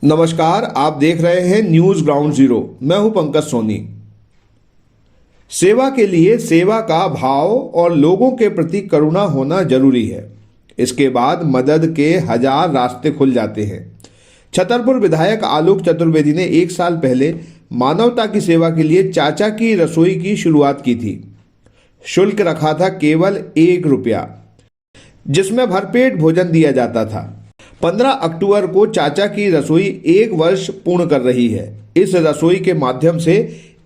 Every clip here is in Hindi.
नमस्कार, आप देख रहे हैं न्यूज ग्राउंड जीरो। मैं हूं पंकज सोनी। सेवा के लिए सेवा का भाव और लोगों के प्रति करुणा होना जरूरी है। इसके बाद मदद के हजार रास्ते खुल जाते हैं। छतरपुर विधायक आलोक चतुर्वेदी ने 1 साल पहले मानवता की सेवा के लिए चाचा की रसोई की शुरुआत की थी। शुल्क रखा था केवल 1 रुपया, जिसमें भरपेट भोजन दिया जाता था। 15 अक्टूबर को चाचा की रसोई 1 वर्ष पूर्ण कर रही है। इस रसोई के माध्यम से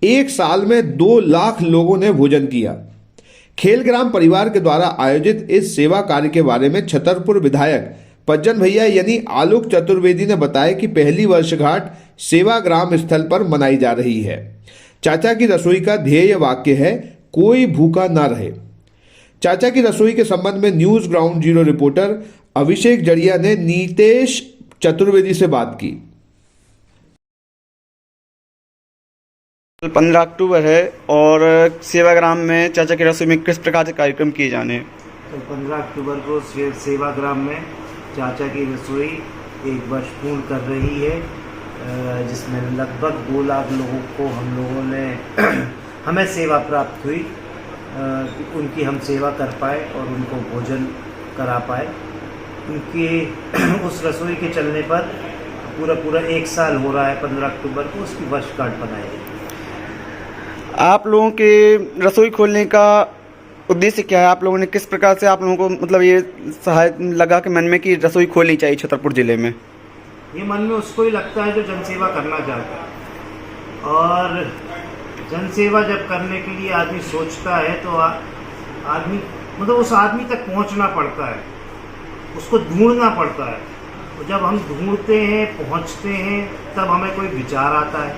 1 साल में 2 लाख लोगों ने भोजन किया। खेलग्राम परिवार के द्वारा आयोजित इस सेवा कार्य के बारे में छतरपुर विधायक पज्जन भैया यानी आलोक चतुर्वेदी ने बताया कि पहली वर्षगांठ सेवाग्राम स्थल पर मनाई जा रही है। चाचा की रसोई का ध्येय वाक्य है, कोई भूखा ना रहे। चाचा की रसोई के संबंध में न्यूज ग्राउंड जीरो रिपोर्टर अभिषेक जड़िया ने नीतेश चतुर्वेदी से बात की। 15 अक्टूबर है और सेवाग्राम में चाचा की रसोई में किस प्रकार के कार्यक्रम किए जाने हैं? तो 15 अक्टूबर को सेवाग्राम में चाचा की रसोई 1 वर्ष पूर्ण कर रही है, जिसमें लगभग 2 लाख लोगों को हम लोगों ने हमें सेवा प्राप्त हुई। उनकी हम सेवा कर पाए और उनको भोजन करा पाए। उनके उस रसोई के चलने पर पूरा 1 साल हो रहा है। 15 अक्टूबर को उसकी वर्षगांठ बनाई। आप लोगों के रसोई खोलने का उद्देश्य क्या है? आप लोगों ने किस प्रकार से आप लोगों को मतलब ये सहाय लगा कि मन में कि रसोई खोलनी चाहिए छतरपुर जिले में? ये मन में उसको ही लगता है जो जनसेवा करना चाहता है। और जनसेवा जब करने के लिए आदमी सोचता है तो आदमी मतलब उस आदमी तक पहुंचना पड़ता है, उसको ढूंढना पड़ता है। और जब हम ढूंढते हैं, पहुंचते हैं, तब हमें कोई विचार आता है।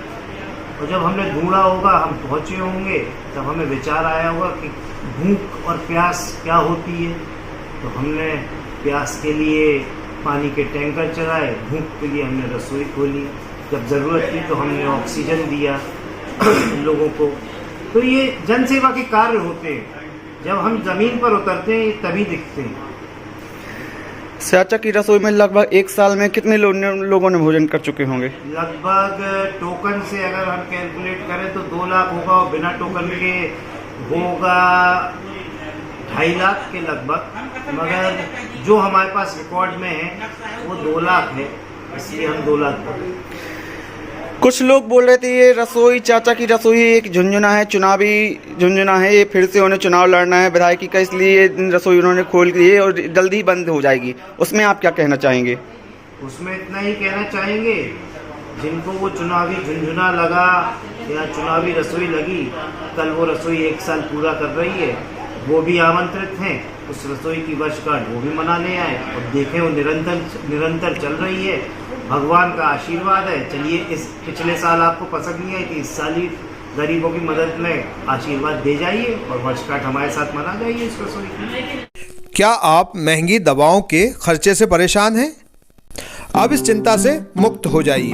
और जब हमने ढूंढा होगा, हम पहुंचे होंगे, तब हमें विचार आया होगा कि भूख और प्यास क्या होती है। तो हमने प्यास के लिए पानी के टैंकर चलाए, भूख के लिए हमने रसोई खोली। जब ज़रूरत थी तो हमने ऑक्सीजन दिया लोगों को। तो ये जनसेवा के कार्य होते हैं। जब हम ज़मीन पर उतरते हैं तभी दिखते हैं। चाचा की रसोई में लगभग 1 साल में कितने लोगों ने भोजन कर चुके होंगे? लगभग टोकन से अगर हम कैलकुलेट करें तो 2 लाख होगा, और बिना टोकन के होगा 2.5 लाख के लगभग। मगर जो हमारे पास रिकॉर्ड में है वो 2 लाख है, इसलिए हम 2 लाख बोले। कुछ लोग बोल रहे थे ये रसोई, चाचा की रसोई एक झुंझुना है, चुनावी झुंझुना है, ये फिर से उन्हें चुनाव लड़ना है विधायकी का, इसलिए ये रसोई उन्होंने खोल दी है और जल्दी बंद हो जाएगी। उसमें आप क्या कहना चाहेंगे? उसमें इतना ही कहना चाहेंगे, जिनको वो चुनावी झुंझुना लगा या चुनावी रसोई लगी, कल वो रसोई 1 साल पूरा कर रही है, वो भी आमंत्रित हैं। उस रसोई की वर्षगांठ वो भी मनाने आए और देखें वो निरंतर चल रही है। भगवान का आशीर्वाद है। चलिए, इस पिछले साल आपको पसंद नहीं आई थी, इस साल ही गरीबों की मदद में आशीर्वाद दे जाइए और वर्षगांठ हमारे साथ मना जाइए इस रसोई की। क्या आप महंगी दवाओं के खर्चे से परेशान हैं? अब इस चिंता से मुक्त हो जाइए।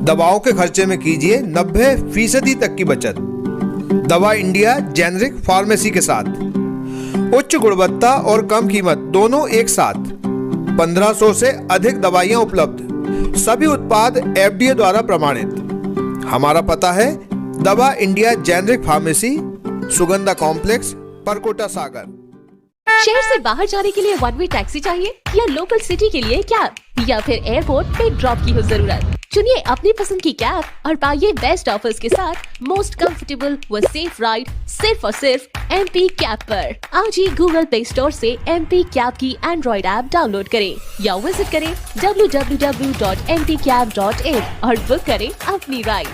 दवाओं के खर्चे में कीजिए 90% तक की बचत। दवा इंडिया जेनेरिक फार्मेसी के साथ उच्च गुणवत्ता और कम कीमत दोनों एक साथ। 1500 से अधिक दवाइयां उपलब्ध, सभी उत्पाद FDA द्वारा प्रमाणित। हमारा पता है Dawa India generic pharmacy, Sugandha complex, Parkota Sagar. शहर से बाहर जाने के लिए 1 वे टैक्सी चाहिए या लोकल सिटी के लिए कैब, या फिर एयरपोर्ट पे ड्रॉप की हो जरूरत? चुनिए अपनी पसंद की कैब और पाइए बेस्ट ऑफर्स के साथ मोस्ट कंफर्टेबल व सेफ राइड सिर्फ और सिर्फ MP कैब पर। आज ही गूगल प्ले स्टोर से MP कैब की एंड्रॉइड ऐप डाउनलोड करें या विजिट करें www.mpcab.in और बुक करें अपनी राइड।